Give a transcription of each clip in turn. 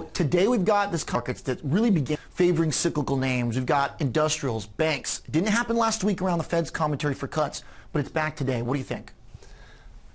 Today we've got this markets that really began favoring cyclical names. We've got industrials, banks. Didn't happen last week around the Fed's commentary for cuts, but it's back today. What do you think?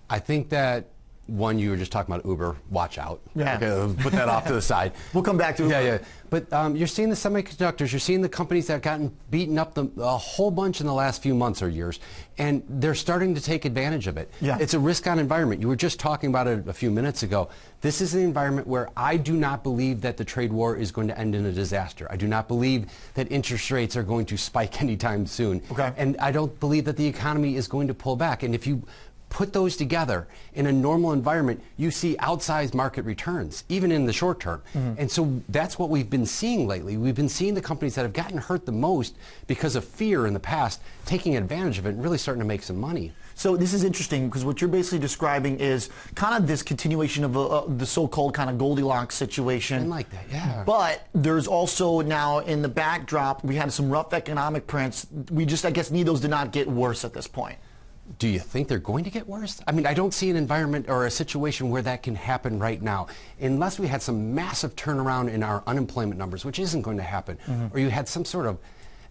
I think that one, you were just talking about Uber. Watch out. Yeah. Okay, put that off to the side. We'll come back to Uber. Yeah. But you're seeing the semiconductors. You're seeing the companies that have gotten beaten up a whole bunch in the last few months or years, and they're starting to take advantage of it. Yeah. It's a risk-on environment. You were just talking about it a few minutes ago. This is an environment where I do not believe that the trade war is going to end in a disaster. I do not believe that interest rates are going to spike anytime soon. Okay. And I don't believe that the economy is going to pull back. And if you put those together in a normal environment, you see outsized market returns, even in the short term. And so that's what we've been seeing lately. We've been seeing the companies that have gotten hurt the most because of fear in the past taking advantage of it and really starting to make some money. So this is interesting because what you're basically describing is kind of this continuation of the so-called kind of Goldilocks situation. I like that, yeah. But there's also now in the backdrop, we had some rough economic prints. We just, I guess, need those to not get worse at this point. Do you think they're going to get worse? I mean, I don't see an environment or a situation where that can happen right now, unless we had some massive turnaround in our unemployment numbers, which isn't going to happen, or you had some sort of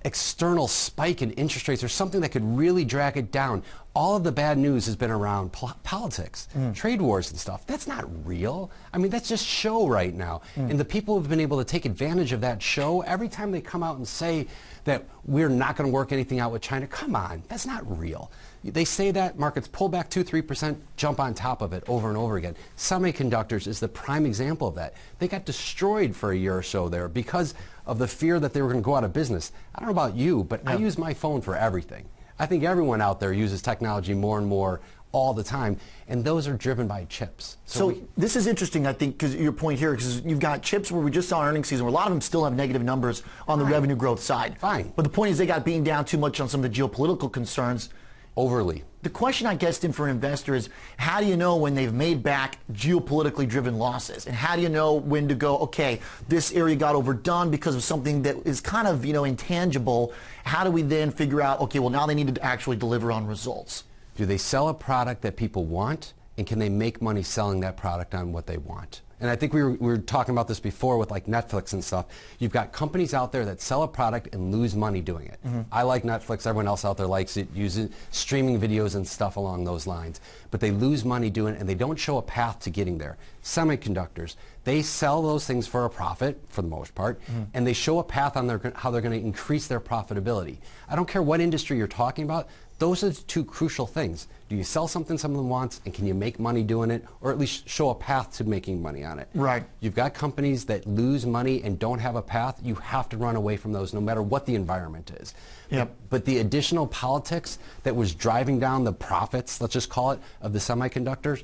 external spike in interest rates or something that could really drag it down. All of the bad news has been around politics, trade wars and stuff. That's not real. I mean, that's just show right now. And the people who have been able to take advantage of that show, every time they come out and say that we're not going to work anything out with China, come on, that's not real. They say that, markets pull back 2-3%, jump on top of it over and over again. Semiconductors is the prime example of that. They got destroyed for a year or so there because of the fear that they were going to go out of business. I don't know about you, but I use my phone for everything. I think everyone out there uses technology more and more all the time, and those are driven by chips. So this is interesting, I think, because your point here, because you've got chips where we just saw earnings season where a lot of them still have negative numbers on the revenue growth side. Fine. But the point is they got beaten down too much on some of the geopolitical concerns. Overly. The question, I guess, then for an investor is, how do you know when they've made back geopolitically driven losses? And how do you know when to go, okay, this area got overdone because of something that is kind of, intangible. How do we then figure out, okay, well, now they need to actually deliver on results? Do they sell a product that people want, and can they make money selling that product on what they want? And I think we were talking about this before with like Netflix and stuff. You've got companies out there that sell a product and lose money doing it. I like Netflix. Everyone else out there likes it, uses streaming videos and stuff along those lines. But they lose money doing it, and they don't show a path to getting there. Semiconductors, they sell those things for a profit, for the most part, and they show a path on how they're going to increase their profitability. I don't care what industry you're talking about. Those are the two crucial things. Do you sell something someone wants, and can you make money doing it, or at least show a path to making money on it? Right. You've got companies that lose money and don't have a path. You have to run away from those no matter what the environment is. Yep. But the additional politics that was driving down the profits, let's just call it, of the semiconductors,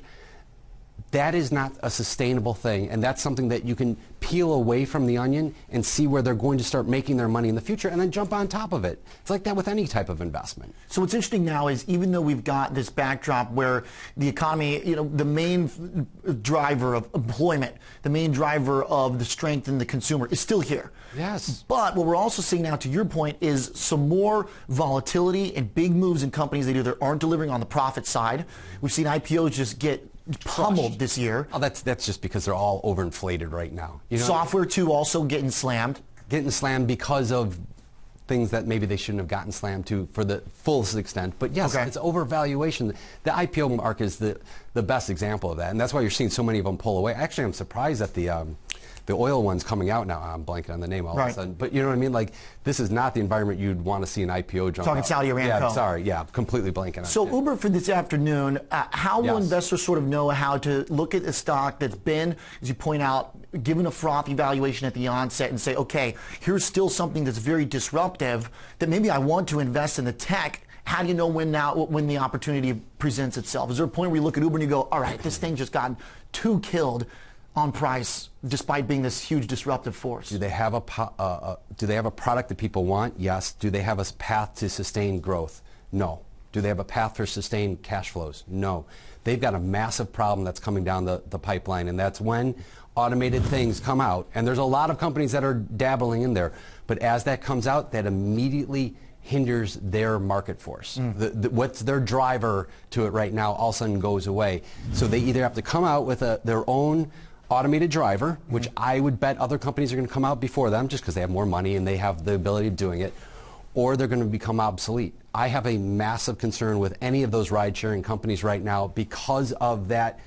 that is not a sustainable thing, and that's something that you can peel away from the onion and see where they're going to start making their money in the future and then jump on top of it. It's like that with any type of investment. So what's interesting now is even though we've got this backdrop where the economy, the main driver of employment, the main driver of the strength in the consumer is still here. Yes. But what we're also seeing now, to your point, is some more volatility and big moves in companies that either aren't delivering on the profit side. We've seen IPOs just get pummeled this year. Oh, that's just because they're all overinflated right now. Software too also getting slammed. Getting slammed because of things that maybe they shouldn't have gotten slammed to for the fullest extent. But yes, it's overvaluation. The IPO market is the best example of that, and that's why you're seeing so many of them pull away. Actually, I'm surprised that the oil one's coming out now. I'm blanking on the name all of a sudden. But you know what I mean? Like, this is not the environment you'd want to see an IPO jump Talking out. Saudi Aramco. Yeah, sorry. Yeah, completely blanking on it. So Uber for this afternoon, how will investors sort of know how to look at a stock that's been, as you point out, given a frothy valuation at the onset and say, okay, here's still something that's very disruptive that maybe I want to invest in the tech. How do you know when the opportunity presents itself? Is there a point where you look at Uber and you go, all right, this thing just got too killed on price despite being this huge disruptive force? Do they have a product that people want? Yes. Do they have a path to sustained growth? No. Do they have a path for sustained cash flows? No. They've got a massive problem that's coming down the pipeline, and that's when automated things come out. And there's a lot of companies that are dabbling in there. But as that comes out, that immediately hinders their market force. What's their driver to it right now all of a sudden goes away. So they either have to come out with their own automated driver, which I would bet other companies are going to come out before them just because they have more money and they have the ability of doing it, or they're going to become obsolete. I have a massive concern with any of those ride-sharing companies right now because of that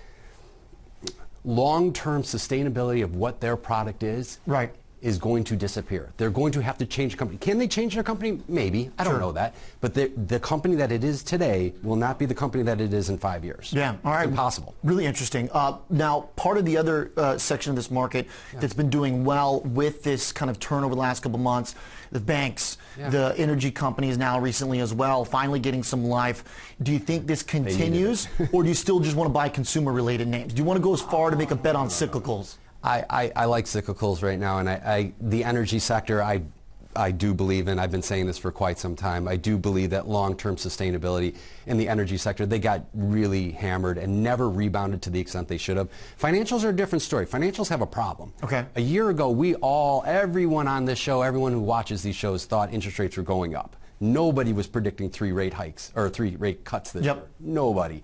long-term sustainability of what their product is. Right. Is going to disappear. They're going to have to change company. Can they change their company? Maybe. I don't know that. But the company that it is today will not be the company that it is in 5 years. Yeah. All right. It's impossible. Really interesting. Now, part of the other section of this market that's been doing well with this kind of turnover the last couple of months, the banks, the energy companies now recently as well, finally getting some life. Do you think this continues, or do you still just want to buy consumer-related names? Do you want to go as far to make a bet on cyclicals? I like cyclicals right now, and the energy sector I do believe in. I've been saying this for quite some time. I do believe that long-term sustainability in the energy sector, they got really hammered and never rebounded to the extent they should have. Financials are a different story. Financials have a problem. Okay. A year ago, everyone on this show, everyone who watches these shows thought interest rates were going up. Nobody was predicting 3 rate hikes or 3 rate cuts this year. Nobody.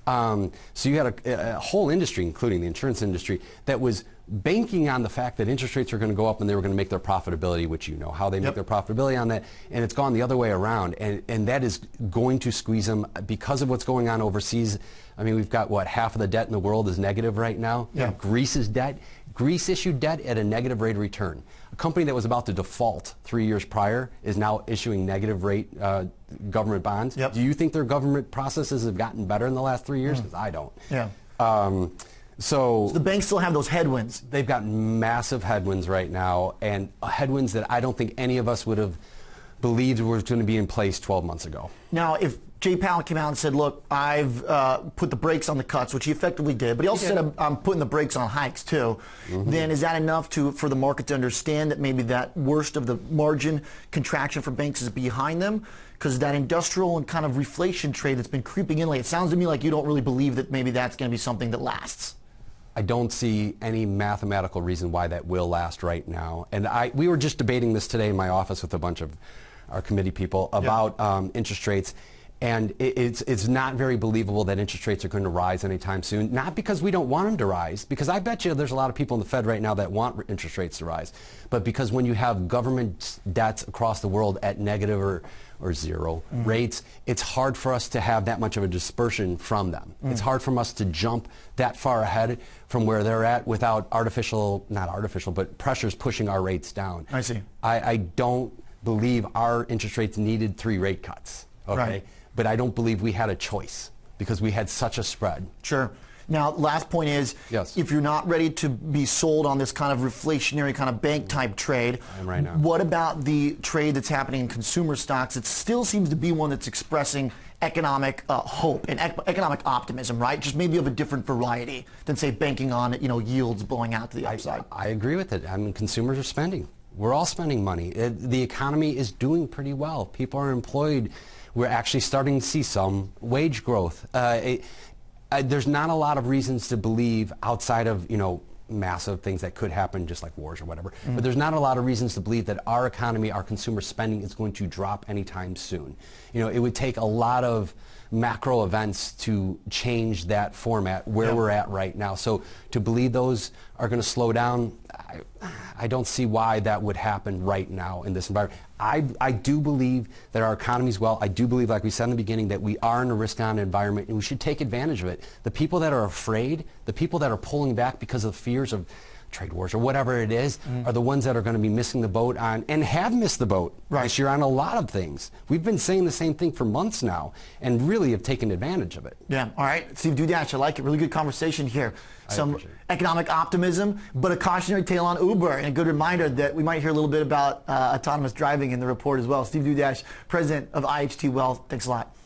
So you had a whole industry, including the insurance industry, that was banking on the fact that interest rates were going to go up and they were going to make their profitability, which you know how they make their profitability on that, and it's gone the other way around, and that is going to squeeze them because of what's going on overseas. I mean, we've got, what, half of the debt in the world is negative right now? Greece's debt. Greece issued debt at a negative rate of return. A company that was about to default 3 years prior is now issuing negative rate government bonds. Do you think their government processes have gotten better in the last 3 years? Because I don't. So the banks still have those headwinds. They've got massive headwinds right now, and headwinds that I don't think any of us would have believed were going to be in place 12 months ago. Now, if Jay Powell came out and said, look, I've put the brakes on the cuts, which he effectively did, but he also said I'm putting the brakes on hikes too, then is that enough for the market to understand that maybe that worst of the margin contraction for banks is behind them? Because that industrial and kind of reflation trade that's been creeping in lately, it sounds to me like you don't really believe that maybe that's going to be something that lasts. I don't see any mathematical reason why that will last right now. And we were just debating this today in my office with a bunch of our committee people about interest rates. And it's not very believable that interest rates are going to rise anytime soon. Not because we don't want them to rise, because I bet you there's a lot of people in the Fed right now that want interest rates to rise. But because when you have government debts across the world at negative or zero rates, it's hard for us to have that much of a dispersion from them. It's hard for us to jump that far ahead from where they're at without not artificial, but pressures pushing our rates down. I see. I don't believe our interest rates needed 3 rate cuts. Okay. Right. But I don't believe we had a choice because we had such a spread. Sure. Now, last point is, if you're not ready to be sold on this kind of reflationary kind of bank type trade, right now. What about the trade that's happening in consumer stocks? It still seems to be one that's expressing economic hope and economic optimism, right? Just maybe of a different variety than, say, banking on yields blowing out to the upside. I agree with it. I mean, consumers are spending. We're all spending money. The economy is doing pretty well. People are employed. We're actually starting to see some wage growth. There's not a lot of reasons to believe outside of, massive things that could happen, just like wars or whatever. But there's not a lot of reasons to believe that our economy, our consumer spending is going to drop anytime soon. It would take a lot of macro events to change that format where we're at right now. So to believe those are going to slow down, I don't see why that would happen right now in this environment. I do believe that our economy is well. I do believe, like we said in the beginning, that we are in a risk-on environment and we should take advantage of it. The people that are afraid, the people that are pulling back because of fears of trade wars or whatever it is, are the ones that are going to be missing the boat on, and have missed the boat this year on a lot of things. We've been saying the same thing for months now and really have taken advantage of it. Yeah. All right. Steve Dudash, I like it. Really good conversation here. Some economic optimism, but a cautionary tale on Uber, and a good reminder that we might hear a little bit about autonomous driving in the report as well. Steve Dudash, president of IHT Wealth. Thanks a lot.